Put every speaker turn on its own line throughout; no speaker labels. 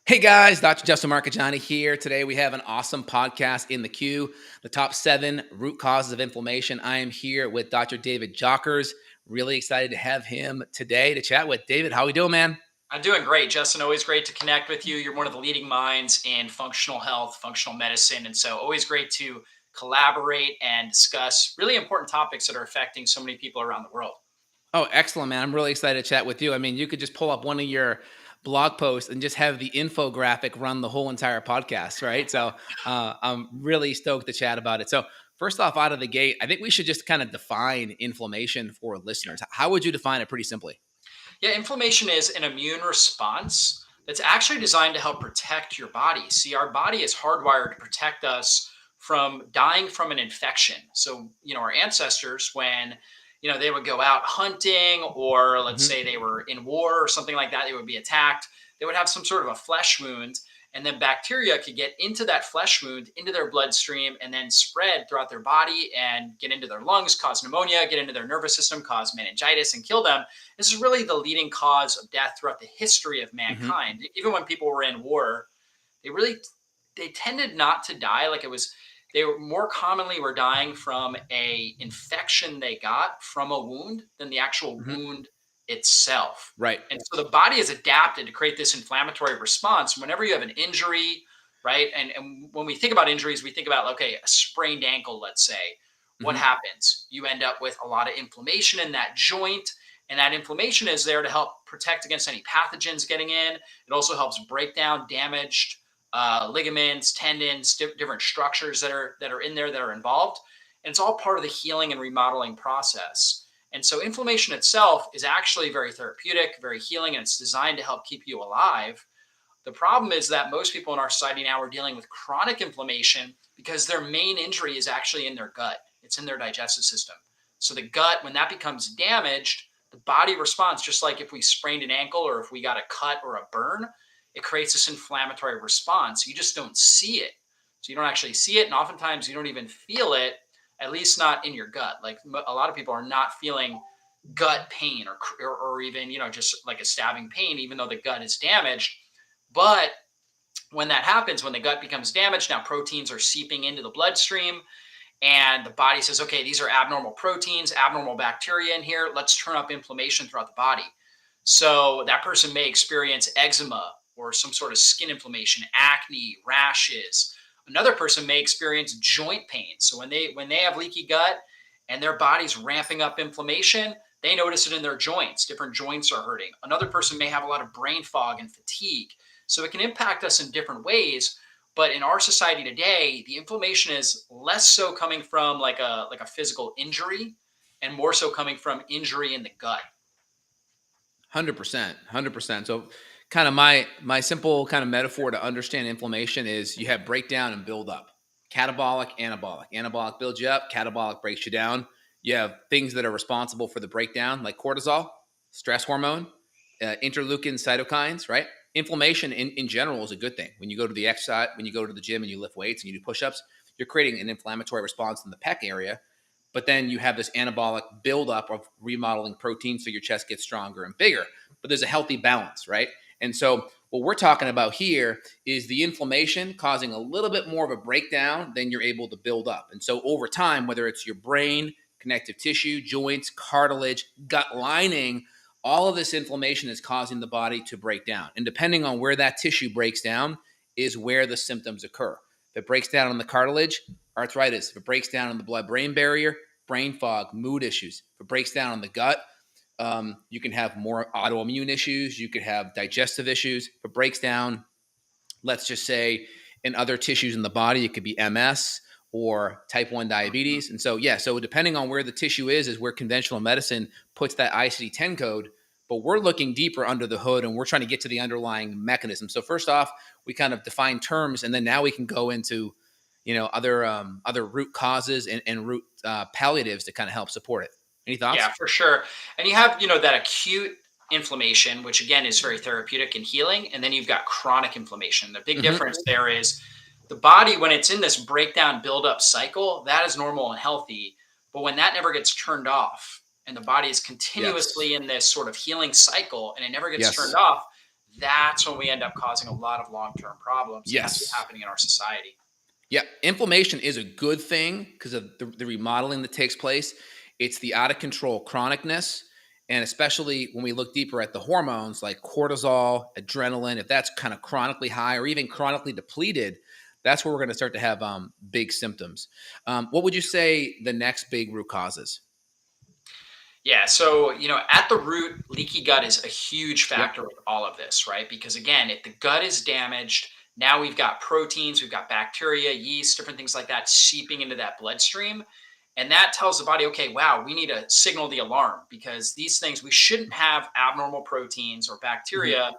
Hey guys, Dr. Justin Marcagiani here. Today we have an awesome podcast in the queue, the top 7 root causes of inflammation. I am here with Dr. David Jockers. Really excited to have him today to chat with. David, how we doing, man?
I'm doing great, Justin. Always great to connect with you. You're one of the leading minds in functional health, functional medicine. And so, always great to collaborate and discuss really important topics that are affecting so many people around the world.
Oh, excellent, man. I'm really excited to chat with you. I mean, you could just pull up one of your blog posts and just have the infographic run the whole entire podcast, right? So I'm really stoked to chat about it. So, first off, out of the gate, I think we should just kind of define inflammation for listeners. How would you define it pretty simply?
Yeah, inflammation is an immune response that's actually designed to help protect your body. See, our body is hardwired to protect us from dying from an infection. So, our ancestors, when they would go out hunting, or let's
Mhm.
say they were in war or something like that, they would be attacked. They would have some sort of a flesh wound, and then bacteria could get into that flesh wound, into their bloodstream, and then spread throughout their body and get into their lungs, cause pneumonia, get into their nervous system, cause meningitis, and kill them. This is really the leading cause of death throughout the history of
Mhm.
mankind. Even when people were in war, they really they tended not to die like it was. They were more commonly were dying from a infection they got from a wound than the actual
Mhm.
wound itself.
Right.
And so the body is adapted to create this inflammatory response whenever you have an injury, right? And when we think about injuries, we think about, okay, a sprained ankle, let's say. What
Mhm.
happens? You end up with a lot of inflammation in that joint, and that inflammation is there to help protect against any pathogens getting in. It also helps break down damaged ligaments, tendons, different structures that are in there that are involved, and it's all part of the healing and remodeling process. And so, inflammation itself is actually very therapeutic, very healing, and it's designed to help keep you alive. The problem is that most people in our society now are dealing with chronic inflammation because their main injury is actually in their gut. It's in their digestive system. So the gut, when that becomes damaged, the body responds just like if we sprained an ankle or if we got a cut or a burn, it creates this inflammatory response. You just don't see it. So you don't actually see it. And oftentimes you don't even feel it, at least not in your gut. Like a lot of people are not feeling gut pain or even, just like a stabbing pain, even though the gut is damaged. But when that happens, when the gut becomes damaged, now proteins are seeping into the bloodstream, and the body says, okay, these are abnormal proteins, abnormal bacteria in here. Let's turn up inflammation throughout the body. So that person may experience eczema or some sort of skin inflammation, acne, rashes. Another person may experience joint pain. So when they have leaky gut and their body's ramping up inflammation, they notice it in their joints. Different joints are hurting. Another person may have a lot of brain fog and fatigue. So it can impact us in different ways. But in our society today, the inflammation is less so coming from like a physical injury and more so coming from injury in the gut.
100%, 100%. So kind of my simple kind of metaphor to understand inflammation is you have breakdown and build up. Catabolic, anabolic. Anabolic builds you up, catabolic breaks you down. You have things that are responsible for the breakdown like cortisol, stress hormone, interleukin cytokines, right? Inflammation in general is a good thing. When you go to the exercise, when you go to the gym and you lift weights and you do push-ups, you're creating an inflammatory response in the pec area, but then you have this anabolic buildup of remodeling protein so your chest gets stronger and bigger. But there's a healthy balance, right? And so what we're talking about here is the inflammation causing a little bit more of a breakdown than you're able to build up. And so over time, whether it's your brain, connective tissue, joints, cartilage, gut lining, all of this inflammation is causing the body to break down. And depending on where that tissue breaks down is where the symptoms occur. If it breaks down on the cartilage, arthritis. If it breaks down on the blood brain barrier, brain fog, mood issues. If it breaks down on the gut, you can have more autoimmune issues. You could have digestive issues. If it breaks down, let's just say, in other tissues in the body, it could be MS or type 1 diabetes. And so, yeah, so depending on where the tissue is where conventional medicine puts that ICD-10 code. But we're looking deeper under the hood and we're trying to get to the underlying mechanism. So, first off, we kind of define terms and then now we can go into other root causes and root palliatives to kind of help support it. Any thoughts?
Yeah, for sure. And you have, that acute inflammation, which again is very therapeutic and healing. And then you've got chronic inflammation. The big
Mm-hmm.
difference there is the body, when it's in this breakdown buildup cycle, that is normal and healthy. But when that never gets turned off and the body is
Yes.
continuously in this sort of healing cycle and it never gets turned
Yes.
off, that's when we end up causing a lot of long-term problems. And that's what's
Yes.
happening in our society.
Yeah, inflammation is a good thing because of the remodeling that takes place. It's the out of control chronicness. And especially when we look deeper at the hormones like cortisol, adrenaline, if that's kind of chronically high or even chronically depleted, that's where we're going to start to have big symptoms. What would you say the next big root causes?
Yeah, so at the root, leaky gut is a huge
Yep.
factor with all of this, right? Because again, if the gut is damaged, now we've got proteins, we've got bacteria, yeast, different things like that seeping into that bloodstream. And that tells the body, okay, wow, we need to signal the alarm because these things, we shouldn't have abnormal proteins or
Mhm.
bacteria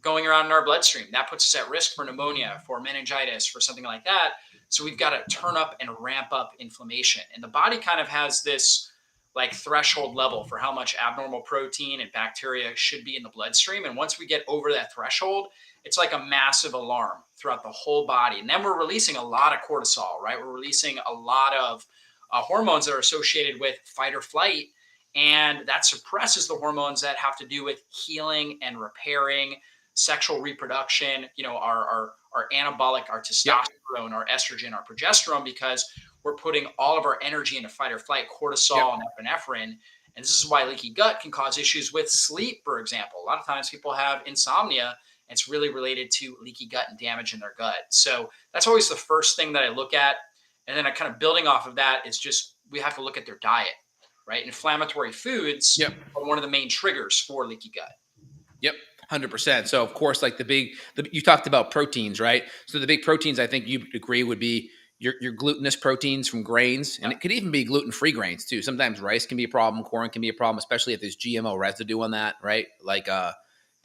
going around in our bloodstream. That puts us at risk for pneumonia, for meningitis, for something like that. So we've got to turn up and ramp up inflammation. And the body kind of has this like threshold level for how much abnormal protein and bacteria should be in the bloodstream. And once we get over that threshold, it's like a massive alarm throughout the whole body. And then we're releasing a lot of cortisol, right? We're releasing a lot of hormones that are associated with fight or flight. And that suppresses the hormones that have to do with healing and repairing sexual reproduction, our anabolic, our
Yep.
testosterone, our estrogen, our progesterone, because we're putting all of our energy into fight or flight,
Yep.
cortisol and epinephrine. And this is why leaky gut can cause issues with sleep, for example. A lot of times people have insomnia, and it's really related to leaky gut and damage in their gut. So that's always the first thing that I look at. And then I kind of building off of that is just we have to look at their diet, right? Inflammatory foods
Yep.
are one of the main triggers for leaky gut.
Yep, 100%. So of course, like you talked about proteins, right? So the big proteins, I think you agree would be your glutinous proteins from grains, and
Yep.
it could even be gluten-free grains too. Sometimes rice can be a problem, corn can be a problem, especially if there's GMO residue on that, right? Like the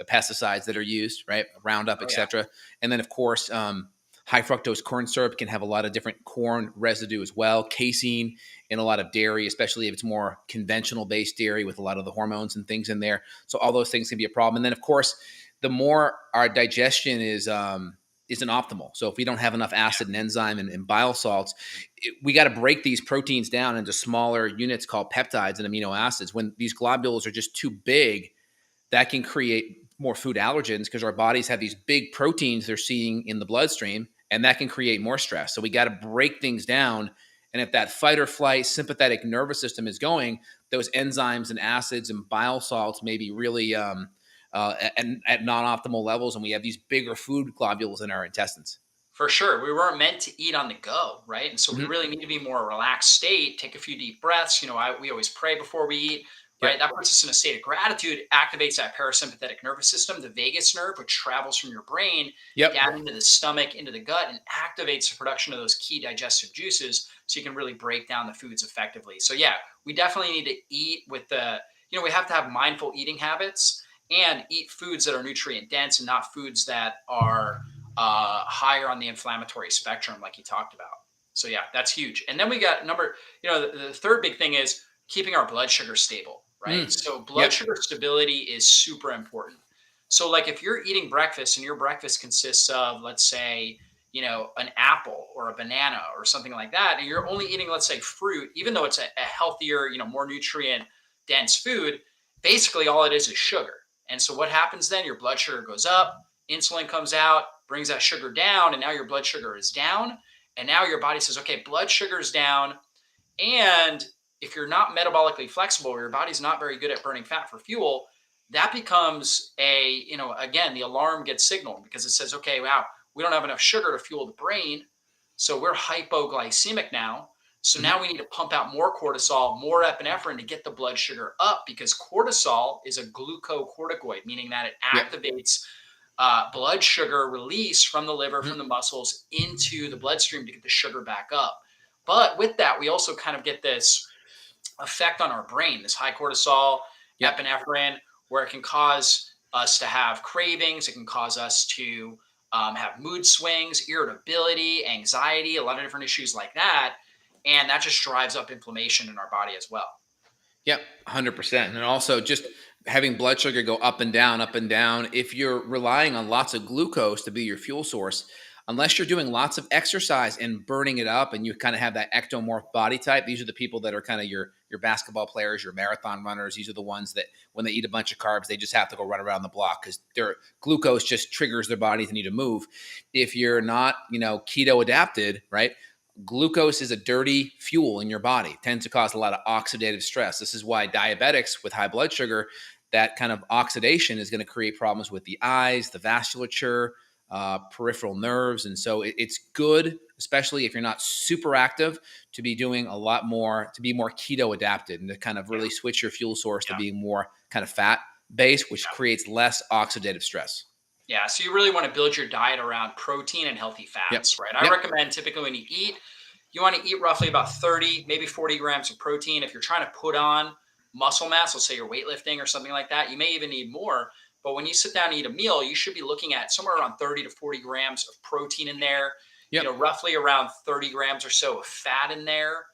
pesticides that are used, right? Roundup,
Oh, yeah.
etc. And then of course, high fructose corn syrup can have a lot of different corn residue as well. Casein in a lot of dairy, especially if it's more conventional based dairy with a lot of the hormones and things in there. So all those things can be a problem. And then of course, the more our digestion isn't optimal. So if we don't have enough acid and enzyme and bile salts, we got to break these proteins down into smaller units called peptides and amino acids. When these globules are just too big, that can create more food allergens because our bodies have these big proteins they're seeing in the bloodstream, and that can create more stress. So we got to break things down. And if that fight or flight sympathetic nervous system is going, those enzymes and acids and bile salts may be really at non-optimal levels, and we have these bigger food globules in our intestines.
For sure. We weren't meant to eat on the go, right? And so we
Mhm.
really need to be more relaxed state, take a few deep breaths. We always pray before we eat,
Yep.
right? That puts us in a state of gratitude, activates that parasympathetic nervous system, the vagus nerve, which travels from your brain
Yep.
down into the stomach, into the gut, and activates the production of those key digestive juices so you can really break down the foods effectively. So, yeah, we definitely need to eat with we have to have mindful eating habits and eat foods that are nutrient dense and not foods that are higher on the inflammatory spectrum, like you talked about. So yeah, that's huge. And then we got the third big thing is keeping our blood sugar stable, right?
Mm.
So blood
Yep.
sugar stability is super important. So like if you're eating breakfast and your breakfast consists of, let's say, an apple or a banana or something like that, and you're only eating, let's say, fruit, even though it's a healthier, more nutrient dense food, basically all it is sugar. And so what happens then? Your blood sugar goes up, insulin comes out, brings that sugar down, and now your blood sugar is down. And now your body says, okay, blood sugar is down. And if you're not metabolically flexible, or your body's not very good at burning fat for fuel, that becomes again, the alarm gets signaled because it says, okay, wow, we don't have enough sugar to fuel the brain. So we're hypoglycemic now. So
Mhm.
now we need to pump out more cortisol, more epinephrine to get the blood sugar up because cortisol is a glucocorticoid, meaning that it
Yep.
activates blood sugar release from the liver,
Mhm.
from the muscles into the bloodstream to get the sugar back up. But with that, we also kind of get this effect on our brain, this high cortisol,
Yep.
epinephrine, where it can cause us to have cravings. It can cause us to have mood swings, irritability, anxiety, a lot of different issues like that. And that just drives up inflammation in our body as well.
Yep, 100%. And also just having blood sugar go up and down, up and down. If you're relying on lots of glucose to be your fuel source, unless you're doing lots of exercise and burning it up and you kind of have that ectomorph body type, these are the people that are kind of your basketball players, your marathon runners. These are the ones that when they eat a bunch of carbs, they just have to go run around the block because their glucose just triggers their body to need to move. If you're not, keto adapted, right? Glucose is a dirty fuel in your body. It tends to cause a lot of oxidative stress. This is why diabetics with high blood sugar, that kind of oxidation is going to create problems with the eyes, the vasculature, peripheral nerves. And so it's good, especially if you're not super active, to be doing a lot more, to be more keto adapted and to kind of really switch your fuel source to being more kind of fat based, which creates less oxidative stress.
Yeah, so you really want to build your diet around protein and healthy
Yep.
fats, right? I
Yep.
recommend typically when you eat, you want to eat roughly about 30, maybe 40 grams of protein. If you're trying to put on muscle mass, let's say you're weightlifting or something like that, you may even need more. But when you sit down and eat a meal, you should be looking at somewhere around 30 to 40 grams of protein in there,
Yep.
roughly around 30 grams or so of fat in there.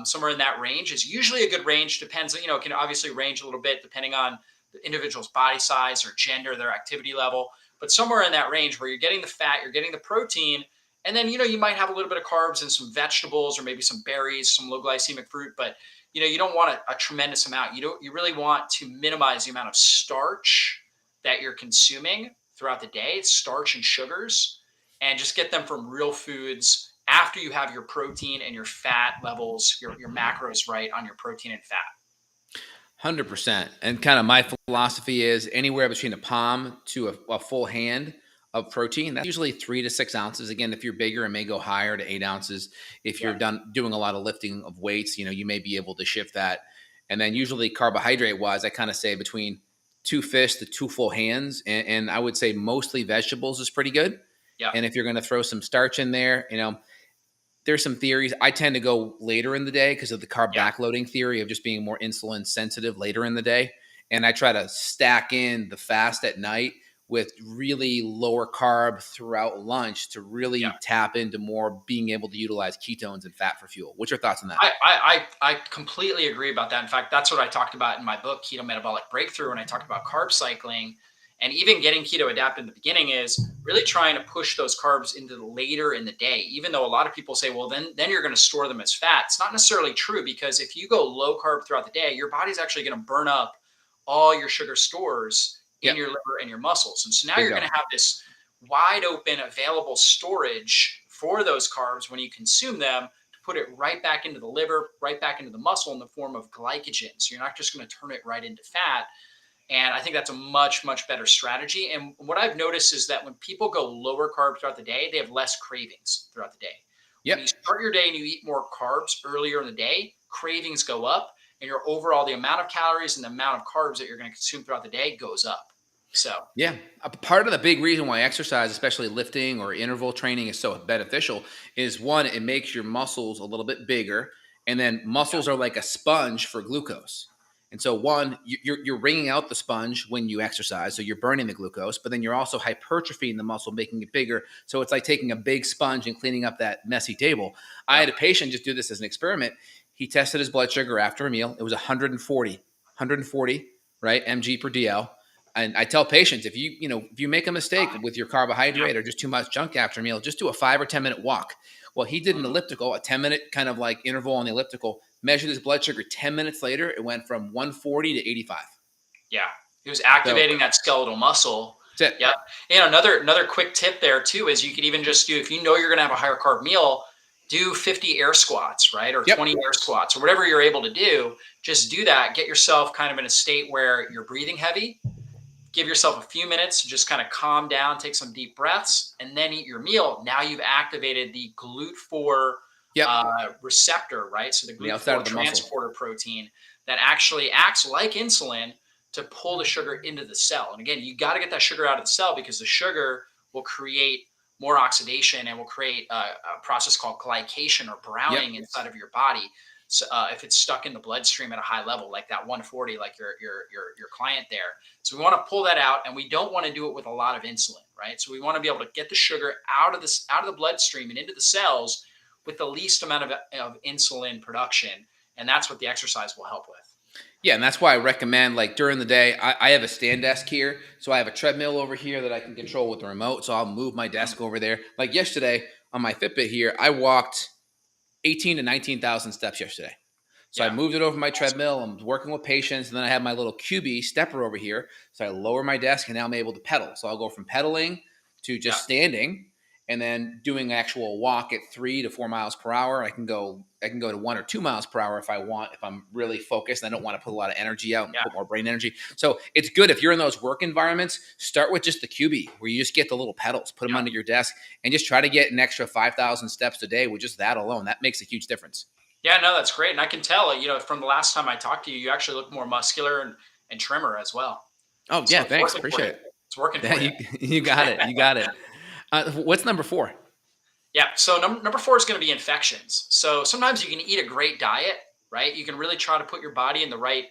Somewhere in that range is usually a good range. Depends, it can obviously range a little bit depending on the individual's body size or gender, their activity level, but somewhere in that range where you're getting the fat, you're getting the protein, and then you might have a little bit of carbs and some vegetables or maybe some berries, some low glycemic fruit, but you don't want a tremendous amount. You really want to minimize the amount of starch that you're consuming throughout the day, starch and sugars, and just get them from real foods after you have your protein and your fat levels, your macros right on your protein and fat.
100%. And kind of my philosophy is anywhere between a palm to a full hand of protein. That's usually 3 to 6 ounces. Again, if you're bigger, it may go higher to 8 ounces. If you're
Yeah.
doing a lot of lifting of weights, you may be able to shift that. And then usually carbohydrate wise, I kind of say between 2 fists to 2 full hands. And I would say mostly vegetables is pretty good.
Yeah.
And if you're going to throw some starch in there, there's some theories. I tend to go later in the day because of the carb
Yeah.
backloading theory of just being more insulin sensitive later in the day. And I try to stack in the fast at night with really lower carb throughout lunch to
Yeah.
really tap into more being able to utilize ketones and fat for fuel. What's your thoughts on that?
I completely agree about that. In fact, that's what I talked about in my book, Keto Metabolic Breakthrough, when I talked about carb cycling and even getting keto adapted in the beginning is really trying to push those carbs into later in the day. Even though a lot of people say, well, then you're going to store them as fat. It's not necessarily true because if you go low carb throughout the day, your body's actually going to burn up all your sugar stores in
Yep.
your liver and your muscles. And so now you're
Bingo.
going to have this wide open available storage for those carbs when you consume them, put it right back into the liver, right back into the muscle in the form of glycogen. So you're not just going to turn it right into fat. And I think that's a much, much better strategy. And what I've noticed is that when people go lower carb throughout the day, they have less cravings throughout the day. When you
Yep.
start your day and you eat more carbs earlier in the day, cravings go up and your overall, the amount of calories and the amount of carbs that you're going to consume throughout the day goes up. So
Yeah. A part of the big reason why exercise, especially lifting or interval training, is so beneficial is one, it makes your muscles a little bit bigger. And then
yeah,
muscles are like a sponge for glucose. And so, one, you're wringing out the sponge when you exercise. So you're burning the glucose, but then you're also hypertrophying the muscle, making it bigger. So it's like taking a big sponge and cleaning up that messy table. I
yeah,
had a patient just do this as an experiment. He tested his blood sugar after a meal. It was 140, right? Mg per DL. And I tell patients if you make a mistake with your
yeah.
carbohydrate or just too much junk after a meal, just do a 5 or 10 minute walk. Well, he did an
Mhm.
elliptical, a 10-minute kind of like interval on the elliptical, measured his blood sugar 10 minutes later. It went from 140 to 85.
Yeah. It was
So
activating that skeletal muscle.
that's it.
Yep. And another quick tip there too is you could even just do, if you know you're going to have a higher carb meal, do 50 air squats, right? Or
Yep.
20 air squats or whatever you're able to do. Just do that. Get yourself kind of in a state where you're breathing heavy. Give yourself a few minutes to just kind of calm down, take some deep breaths, and then eat your meal. Now you've activated the GLUT4
Yep.
receptor, right? So the
On the outside
GLUT4
of the muscle.
transporter protein that actually acts like insulin to pull the sugar into the cell. And again, you got to get that sugar out of the cell because the sugar will create more oxidation and will create a process called glycation or
Yep.
browning inside of your body. So, if it's stuck in the bloodstream at a high level, like that 140, like your client there, so we want to pull that out, and we don't want to do it with a lot of insulin, right? So we want to be able to get the sugar out of the bloodstream and into the cells with the least amount of insulin production, and that's what the exercise will help with.
Yeah, and that's why I recommend like during the day, I have a stand desk here. So I have a treadmill over here that I can control with the remote. So I'll move my
Mm,
desk over there. Like yesterday on my Fitbit here, I walked 18 to 19,000 steps yesterday. So I
yeah,
moved it over my
awesome.
treadmill. I'm working with patients. And then I have my little QB stepper over here. So I lower my desk and now I'm able to pedal. So I'll go from pedaling to
Yeah.
just standing and then doing actual walk at 3 to 4 miles per hour. I can go to 1 or 2 miles per hour if I want, if I'm really focused and I don't want to put a lot of energy out and
Yeah.
put more brain energy. So it's good if you're in those work environments, start with just the QB where you just get the little pedals, put them
Yeah.
under your desk and just try to get an extra 5,000 steps a day with just that alone. That makes a huge difference.
Yeah, no, that's great. And I can tell, from the last time I talked to you, you actually look more muscular and trimmer as well.
Oh
So
yeah,
it's
thanks.
working for
Appreciate
you.
it.
It's working for
That
you.
you got it. You got it. What's number four?
Yeah. So number four is going to be infections. So sometimes you can eat a great diet, right? You can really try to put your body in the right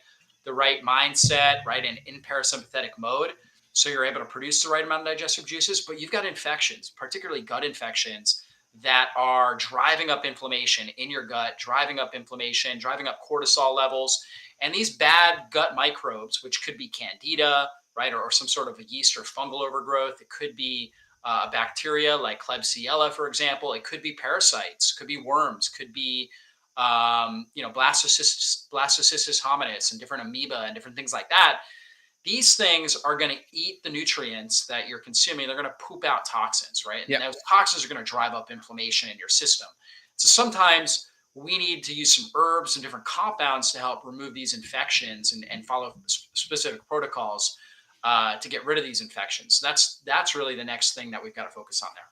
mindset, right, and in parasympathetic mode, so you're able to produce the right amount of digestive juices. But you've got infections, particularly gut infections, that are driving up inflammation in your gut, driving up inflammation, driving up cortisol levels, and these bad gut microbes, which could be candida, right, or some sort of a yeast or fungal overgrowth. It could be bacteria like Klebsiella, for example. It could be parasites, could be worms, could be Blastocystis hominis and different amoeba and different things like that. These things are going to eat the nutrients that you're consuming. They're going to poop out toxins, right? And
Yep.
those toxins are going to drive up inflammation in your system. So sometimes we need to use some herbs and different compounds to help remove these infections and follow specific protocols to get rid of these infections. That's really the next thing that we've got to focus on there.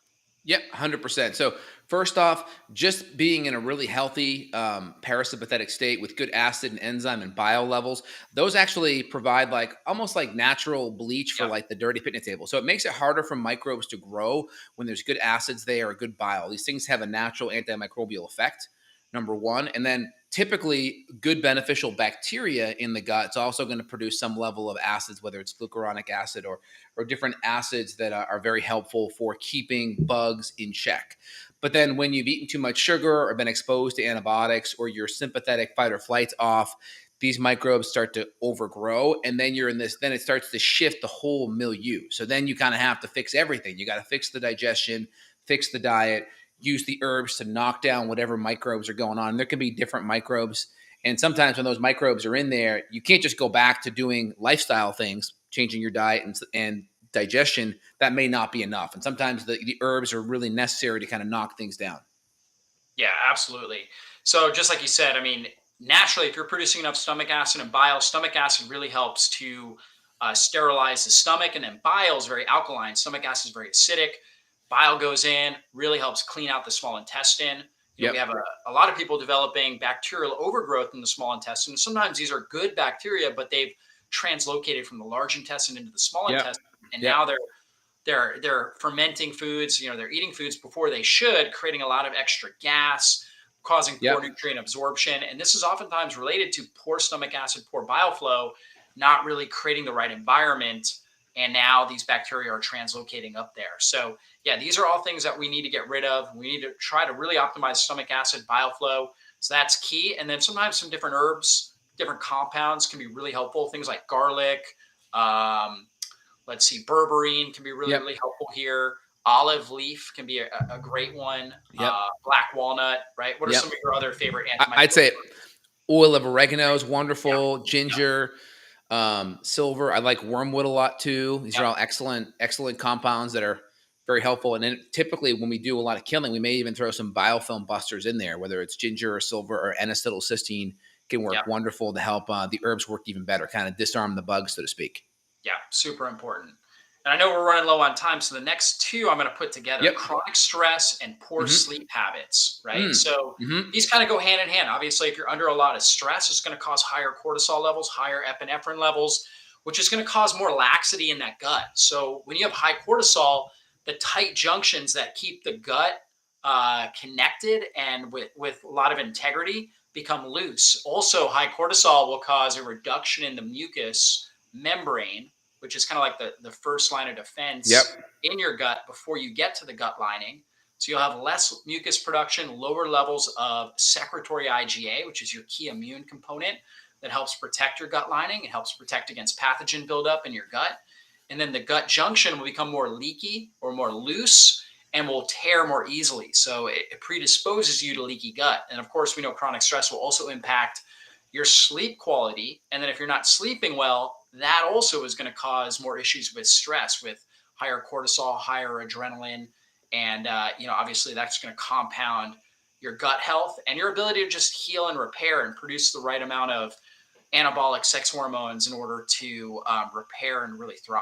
Yep. 100%. So first off, just being in a really healthy parasympathetic state with good acid and enzyme and bile levels, those actually provide like almost like natural bleach for
Yeah,
like the dirty picnic table. So it makes it harder for microbes to grow when there's good acids there or good bile. These things have a natural antimicrobial effect. Number one, and then typically good beneficial bacteria in the gut. It's also going to produce some level of acids, whether it's glucuronic acid or different acids that are very helpful for keeping bugs in check. But then when you've eaten too much sugar or been exposed to antibiotics or your sympathetic fight or flight's off, these microbes start to overgrow. And then you're in this, then it starts to shift the whole milieu. So then you kind of have to fix everything. You got to fix the digestion, fix the diet, use the herbs to knock down whatever microbes are going on. And there can be different microbes. And sometimes when those microbes are in there, you can't just go back to doing lifestyle things, changing your diet and digestion. That may not be enough. And sometimes the herbs are really necessary to kind of knock things down.
yeah, absolutely. So just like you said, I mean, naturally, if you're producing enough stomach acid and bile, stomach acid really helps to sterilize the stomach, and then bile is very alkaline. Stomach acid is very acidic. Bile goes in, really helps clean out the small intestine. We
Yep.
have a lot of people developing bacterial overgrowth in the small intestine. Sometimes these are good bacteria, but they've translocated from the large intestine into the small
Yep.
intestine, and
Yep.
now they're fermenting foods. They're eating foods before they should, creating a lot of extra gas, causing poor
Yep.
nutrient absorption. And this is oftentimes related to poor stomach acid, poor bile flow, not really creating the right environment. And now these bacteria are translocating up there. So yeah, these are all things that we need to get rid of. We need to try to really optimize stomach acid, bile flow. So that's key. And then sometimes some different herbs, different compounds can be really helpful. Things like garlic, um, let's see, berberine can be really,
Yep.
really helpful here. Olive leaf can be a great one.
Yep.
Black walnut, right? What are
Yep.
some of your other favorite
I'd
antimicrobial?
say oil of oregano is
Yeah,
wonderful.
yeah,
Ginger, silver. I like wormwood a lot too. These
yeah,
are all excellent compounds that are very helpful. And then typically when we do a lot of killing, we may even throw some biofilm busters in there, whether it's ginger or silver or N-acetylcysteine can
yeah,
work wonderful to help the herbs work even better, kind of disarm the bugs, so to speak.
yeah. Super important. And I know we're running low on time, so the next two I'm going to put together:
Yep.
chronic stress and poor
Mm-hmm.
sleep habits. Right.
Mm.
So
Mm-hmm.
these kind of go hand in hand. Obviously, if you're under a lot of stress, it's going to cause higher cortisol levels, higher epinephrine levels, which is going to cause more laxity in that gut. So when you have high cortisol, the tight junctions that keep the gut connected and with a lot of integrity become loose. Also, high cortisol will cause a reduction in the mucus membrane, which is kind of like the first line of
Yep.
defense in your gut before you get to the gut lining. So you'll have less mucus production, lower levels of secretory IgA, which is your key immune component, that helps protect your gut lining. It helps protect against pathogen buildup in your gut. And then the gut junction will become more leaky or more loose and will tear more easily. So it predisposes you to leaky gut. And of course, we know chronic stress will also impact your sleep quality. And then if you're not sleeping well, that also is going to cause more issues with stress, with higher cortisol, higher adrenaline. And, obviously that's going to compound your gut health and your ability to just heal and repair and produce the right amount of anabolic sex hormones in order to repair and really thrive.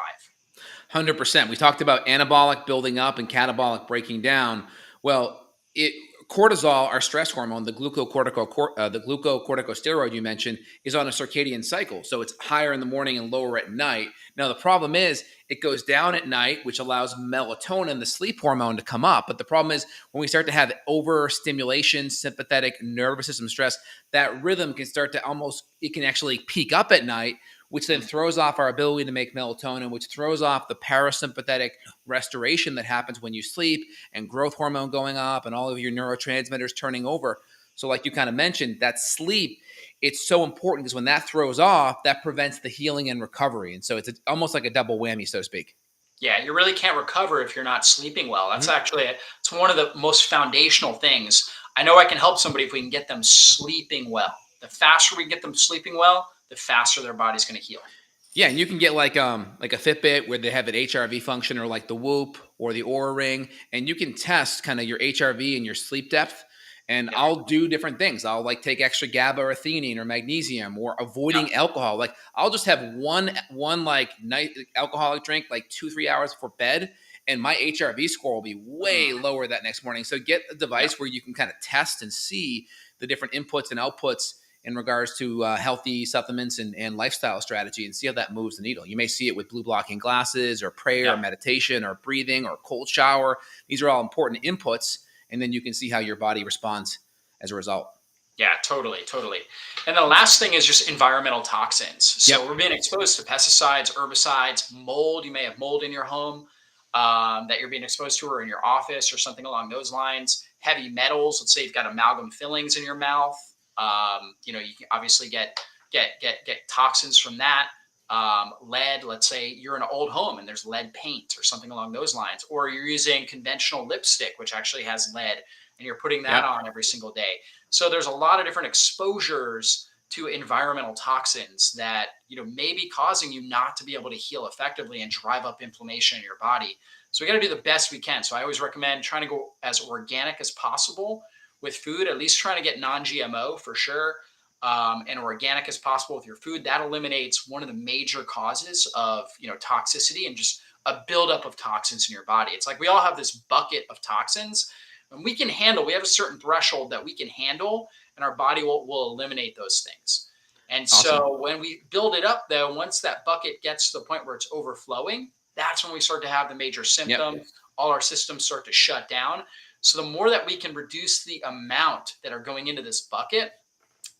100%. We talked about anabolic building up and catabolic breaking down. Well, cortisol, our stress hormone, the glucocorticosteroid you mentioned, is on a circadian cycle. So it's higher in the morning and lower at night. Now, the problem is it goes down at night, which allows melatonin, the sleep hormone, to come up. But the problem is when we start to have overstimulation, sympathetic nervous system stress, that rhythm can start to it can actually peak up at night, which then throws off our ability to make melatonin, which throws off the parasympathetic restoration that happens when you sleep, and growth hormone going up and all of your neurotransmitters turning over. So like you kind of mentioned, that sleep, it's so important because when that throws off, that prevents the healing and recovery. And so it's almost like a double whammy, so to speak.
Yeah, you really can't recover if you're not sleeping well. That's
Mhm.
actually it's one of the most foundational things. I know I can help somebody if we can get them sleeping well. The faster we get them sleeping well, the faster their body's going to heal.
Yeah, and you can get like a Fitbit where they have an HRV function, or like the Whoop or the Aura Ring, and you can test kind of your HRV and your sleep depth. And
Yep.
I'll do different things. I'll like take extra GABA or theanine or magnesium, or
Yep.
avoiding alcohol. Like I'll just have one like night alcoholic drink like 2-3 hours before bed, and my HRV score will be way
Mhm.
lower that next morning. So get a
Yep.
device where you can kind of test and see the different inputs and outputs in regards to healthy supplements and lifestyle strategy, and see how that moves the needle. You may see it with blue blocking glasses or prayer or
Yep.
meditation or breathing or cold shower. These are all important inputs, and then you can see how your body responds as a result.
Yeah, totally, totally. And the last thing is just environmental toxins.
Yep.
So we're being exposed to pesticides, herbicides, mold. You may have mold in your home that you're being exposed to, or in your office, or something along those lines. Heavy metals. Let's say you've got amalgam fillings in your mouth. You can obviously get toxins from that. Lead. Let's say you're in an old home and there's lead paint or something along those lines, or you're using conventional lipstick, which actually has lead, and you're putting that
Yep.
on every single day. So there's a lot of different exposures to environmental toxins that may be causing you not to be able to heal effectively and drive up inflammation in your body. So we got to do the best we can. So I always recommend trying to go as organic as possible with food, at least trying to get non-GMO for sure, and organic as possible with your food. That eliminates one of the major causes of toxicity and just a buildup of toxins in your body. It's like we all have this bucket of toxins, and we have a certain threshold that we can handle, and our body will eliminate those things. And
Awesome.
so when we build it up, though, once that bucket gets to the point where it's overflowing, that's when we start to have the major
Yep.
symptoms. All our systems start to shut down. So the more that we can reduce the amount that are going into this bucket,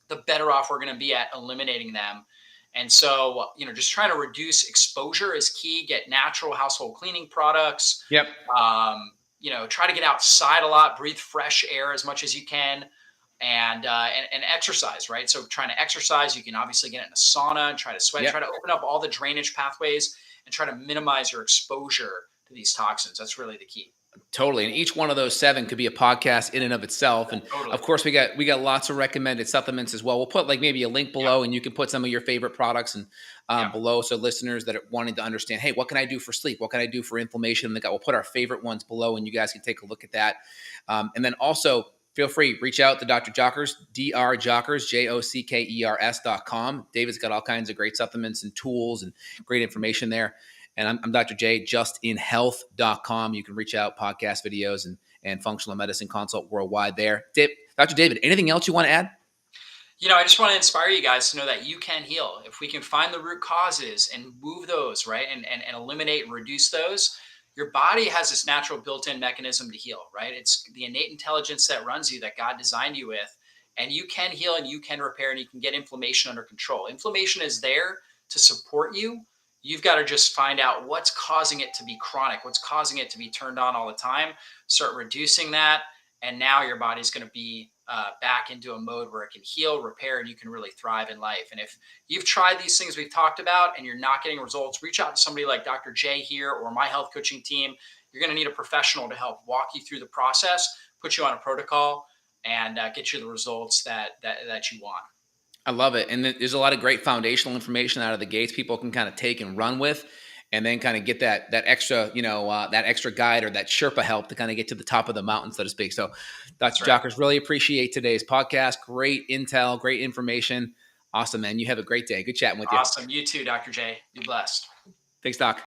the better off we're going to be at eliminating them. And so, just trying to reduce exposure is key. Get natural household cleaning products.
Yep.
Try to get outside a lot, breathe fresh air as much as you can, and exercise. Right. So, trying to exercise, you can obviously get in a sauna and try to sweat.
Yep.
Try to open up all the drainage pathways and try to minimize your exposure to these toxins. That's really the key.
Totally. And each one of those seven could be a podcast in and of itself. And
Totally.
of course, we got lots of recommended supplements as well. We'll put like maybe a link
Yeah.
below, and you can put some of your favorite products and
Yeah.
below. So listeners that are wanting to understand, hey, what can I do for sleep? What can I do for inflammation in the gut? We'll put our favorite ones below, and you guys can take a look at that. And then also feel free, reach out to Dr. Jockers, Dr. Jockers, JOCKERS.com. David's got all kinds of great supplements and tools and great information there. And I'm Dr. J, justinhealth.com. You can reach out, podcast videos, and functional medicine consult worldwide there. Dr. David, anything else you want to add?
I just want to inspire you guys to know that you can heal. If we can find the root causes and move those, right, and eliminate and reduce those, your body has this natural built-in mechanism to heal, right? It's the innate intelligence that runs you, that God designed you with, and you can heal and you can repair and you can get inflammation under control. Inflammation is there to support you. You've got to just find out what's causing it to be chronic, what's causing it to be turned on all the time, start reducing that, and now your body's going to be back into a mode where it can heal, repair, and you can really thrive in life. And if you've tried these things we've talked about and you're not getting results, reach out to somebody like Dr. J here or my health coaching team. You're going to need a professional to help walk you through the process, put you on a protocol, and get you the results that you want.
I love it. And then there's a lot of great foundational information out of the gates people can kind of take and run with, and then kind of get that extra, that extra guide or that Sherpa help to kind of get to the top of the mountain, so to speak. So Dr.
Right.
Jockers, really appreciate today's podcast. Great intel, great information. Awesome, man. You have a great day. Good chatting with you.
Awesome. You too, Dr. J. Be blessed.
Thanks, Doc.